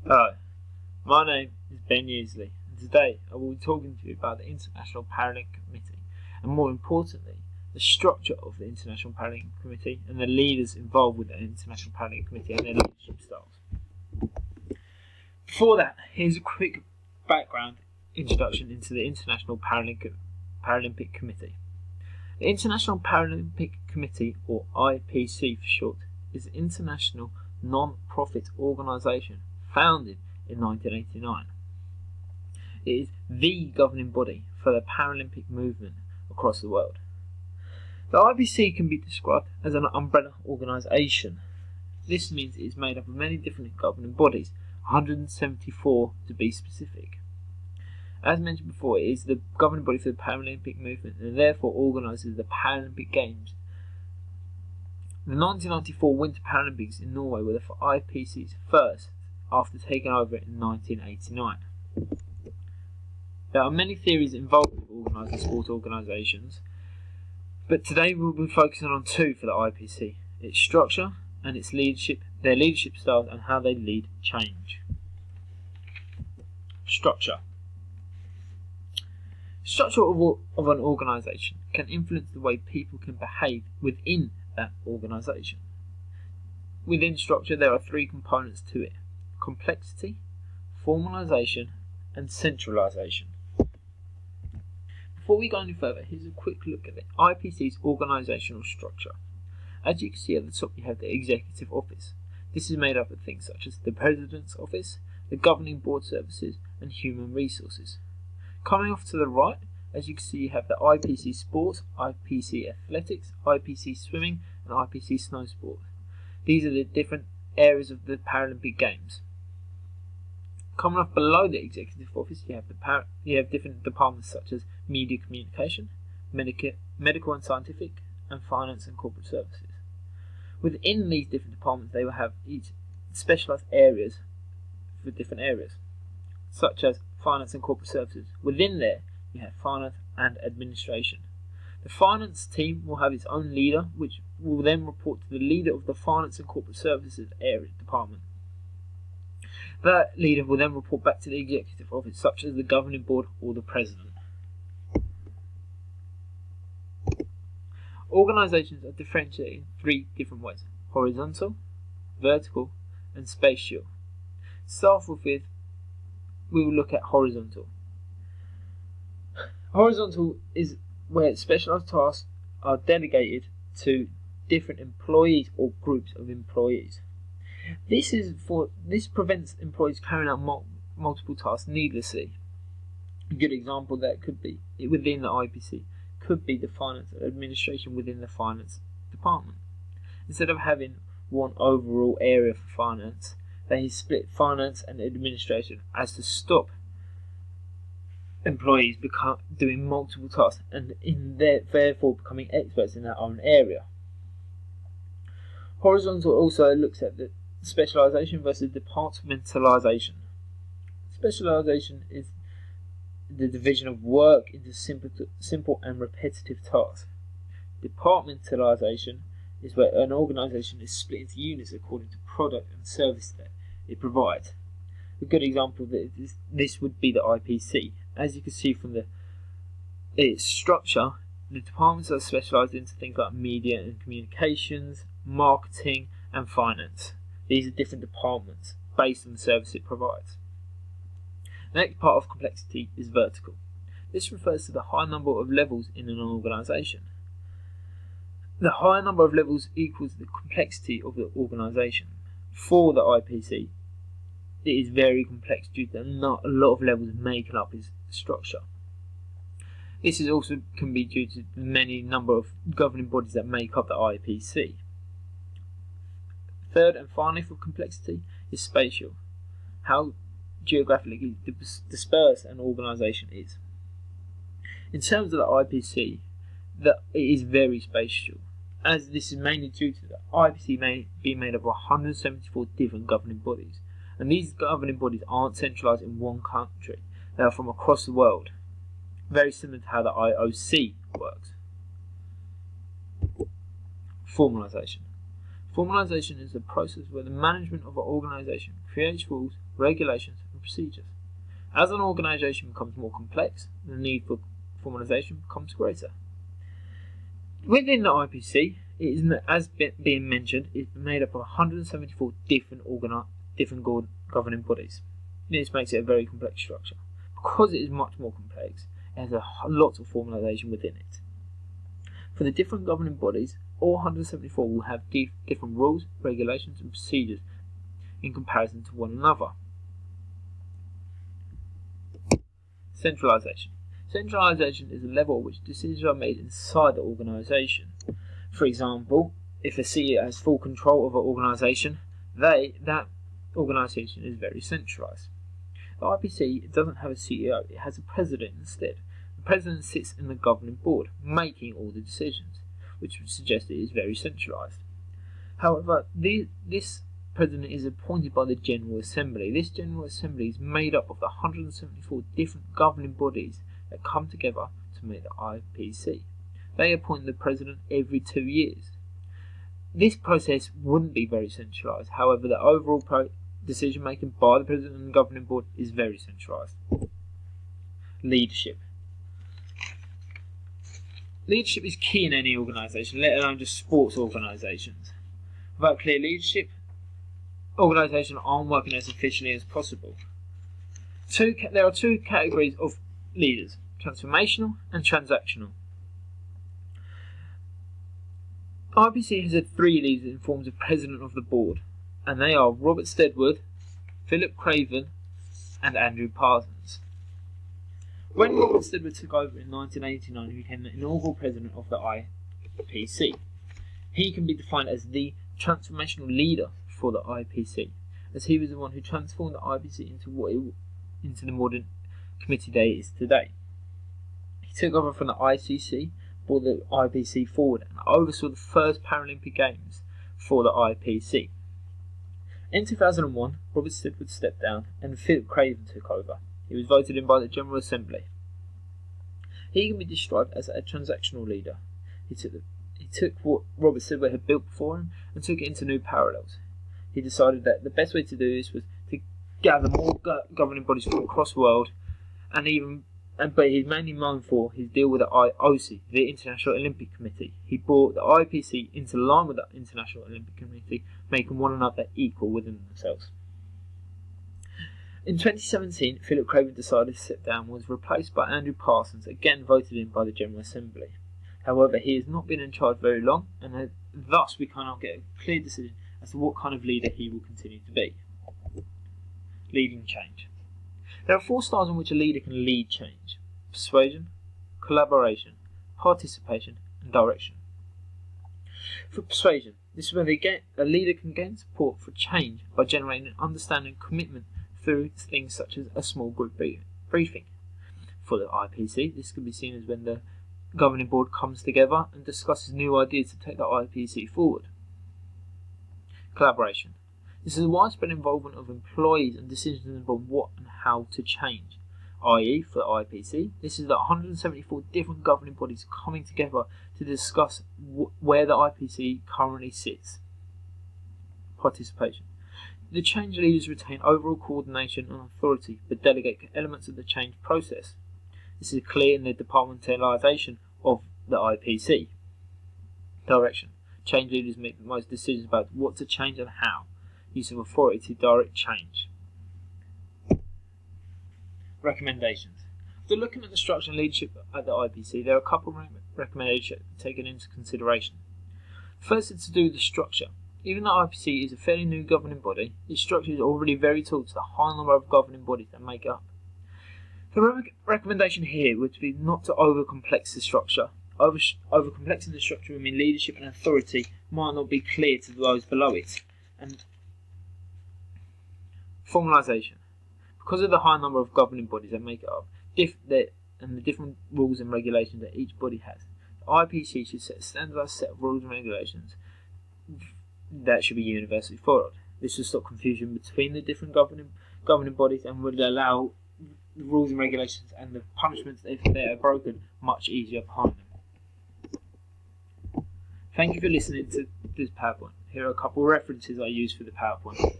Hello, my name is Ben Useley, and today I will be talking to you about the International Paralympic Committee, and more importantly, the structure of the International Paralympic Committee and the leaders involved with the International Paralympic Committee and their leadership styles. Before that, here's a quick background introduction into the International Paralympic Committee. The International Paralympic Committee, or IPC for short, is an international non-profit organisation founded in 1989. It is the governing body for the Paralympic movement across the world. The IPC can be described as an umbrella organisation. This means it is made up of many different governing bodies, 174 to be specific. As mentioned before, it is the governing body for the Paralympic movement and therefore organises the Paralympic Games. The 1994 Winter Paralympics in Norway were the IPC's first after taking over in 1989. There are many theories involved with organising sport organisations, but today we'll be focusing on two for the IPC: its structure and its leadership, their leadership styles and how they lead change. Structure. Structure of an organisation can influence the way people can behave within that organisation. Within structure there are three components to it: complexity, formalisation and centralisation. Before we go any further, here's a quick look at the IPC's organisational structure. As you can see at the top, you have the Executive Office. This is made up of things such as the President's Office, the Governing Board Services and Human Resources. Coming off to the right, as you can see, you have the IPC Sports, IPC Athletics, IPC Swimming and IPC Snow Sport. These are the different areas of the Paralympic Games. Coming off below the Executive Office, you have different departments such as Media Communication, Medical and Scientific, and Finance and Corporate Services. Within these different departments, they will have each specialised areas for different areas, such as Finance and Corporate Services. Within there, you have Finance and Administration. The Finance team will have its own leader, which will then report to the leader of the Finance and Corporate Services area department. That leader will then report back to the Executive Office, such as the Governing Board or the President. Organisations are differentiated in three different ways: horizontal, vertical and spatial. To start off with, we will look at horizontal. Horizontal is where specialised tasks are delegated to different employees or groups of employees. This prevents employees carrying out multiple tasks needlessly. A good example that could be within the IPC could be the finance and administration within the finance department. Instead of having one overall area for finance, they split finance and administration as to stop employees doing multiple tasks and therefore becoming experts in their own area. Horizontal also looks at the specialisation versus departmentalisation. Specialisation is the division of work into simple and repetitive tasks. Departmentalisation is where an organisation is split into units according to product and service that it provides. A good example of this would be the IPC. As you can see from its structure, the departments are specialised into things like media and communications, marketing and finance. These are different departments based on the service it provides. The next part of complexity is vertical. This refers to the high number of levels in an organisation. The higher number of levels equals the complexity of the organisation. For the IPC, it is very complex due to not a lot of levels making up its structure. This is also can be due to the many number of governing bodies that make up the IPC. Third and finally for complexity is spatial. How geographically dispersed an organisation is. In terms of the IPC, it is very spatial, as this is mainly due to the IPC being made up of 174 different governing bodies, and these governing bodies aren't centralised in one country, they are from across the world, very similar to how the IOC works. Formalisation. Formalisation is a process where the management of an organisation creates rules, regulations and procedures. As an organisation becomes more complex, the need for formalisation becomes greater. Within the IPC, it is, as being mentioned, is made up of 174 different governing bodies. This makes it a very complex structure. Because it is much more complex, it has a lot of formalisation within it. For the different governing bodies, all 174 will have different rules, regulations and procedures in comparison to one another. Centralisation. Centralisation is a level at which decisions are made inside the organisation. For example, if a CEO has full control of an organisation, that organisation is very centralised. The IPC doesn't have a CEO, it has a president instead. The president sits in the governing board, making all the decisions, which would suggest it is very centralised. However, this president is appointed by the General Assembly. This General Assembly is made up of the 174 different governing bodies that come together to make the IPC. They appoint the president every 2 years. This process wouldn't be very centralised, however the overall decision making by the president and the governing board is very centralised. Leadership. Leadership is key in any organisation, let alone just sports organisations. Without clear leadership, organisations aren't working as efficiently as possible. There are two categories of leaders, transformational and transactional. IPC has had 3 leaders in forms of president of the board, and they are Robert Stedwood, Philip Craven and Andrew Parsons. When Robert Stedwood took over in 1989, he became the inaugural president of the IPC. He can be defined as the transformational leader for the IPC, as he was the one who transformed the IPC into the modern committee that it is today. He took over from the ICC, brought the IPC forward, and oversaw the first Paralympic Games for the IPC. In 2001, Robert Stedwood stepped down and Philip Craven took over. He was voted in by the General Assembly. He can be described as a transactional leader. He took what Robert Stedwood had built before him and took it into new parallels. He decided that the best way to do this was to gather more governing bodies from across the world, but he's mainly known for his deal with the IOC, the International Olympic Committee. He brought the IPC into line with the International Olympic Committee, making one another equal within themselves. In 2017, Philip Craven decided to step down and was replaced by Andrew Parsons, again voted in by the General Assembly. However, he has not been in charge very long, and thus we cannot get a clear decision as to what kind of leader he will continue to be. Leading change. There are 4 styles in which a leader can lead change: persuasion, collaboration, participation and direction. For persuasion, this is where a leader can gain support for change by generating an understanding and commitment through things such as a small group briefing. For the IPC, this can be seen as when the governing board comes together and discusses new ideas to take the IPC forward. Collaboration. This is a widespread involvement of employees and decisions on what and how to change, i.e. for the IPC, this is the 174 different governing bodies coming together to discuss where the IPC currently sits. Participation. The change leaders retain overall coordination and authority, but delegate elements of the change process. This is clear in the departmentalisation of the IPC. Direction. Change leaders make the most decisions about what to change and how. Use of authority to direct change. Recommendations. After looking at the structure and leadership at the IPC, there are a couple of recommendations taken into consideration. First is to do with the structure. Even though IPC is a fairly new governing body, its structure is already very tall to the high number of governing bodies that make it up. The recommendation here would be not to overcomplex the structure. Overcomplexing the structure would mean leadership and authority might not be clear to those below it. And formalisation. Because of the high number of governing bodies that make it up, and the different rules and regulations that each body has, the IPC should set a standardised set of rules and regulations that should be universally followed. This will stop confusion between the different governing bodies and would allow the rules and regulations and the punishments if they are broken much easier behind them. Thank you for listening to this PowerPoint. Here are a couple of references I use for the PowerPoint.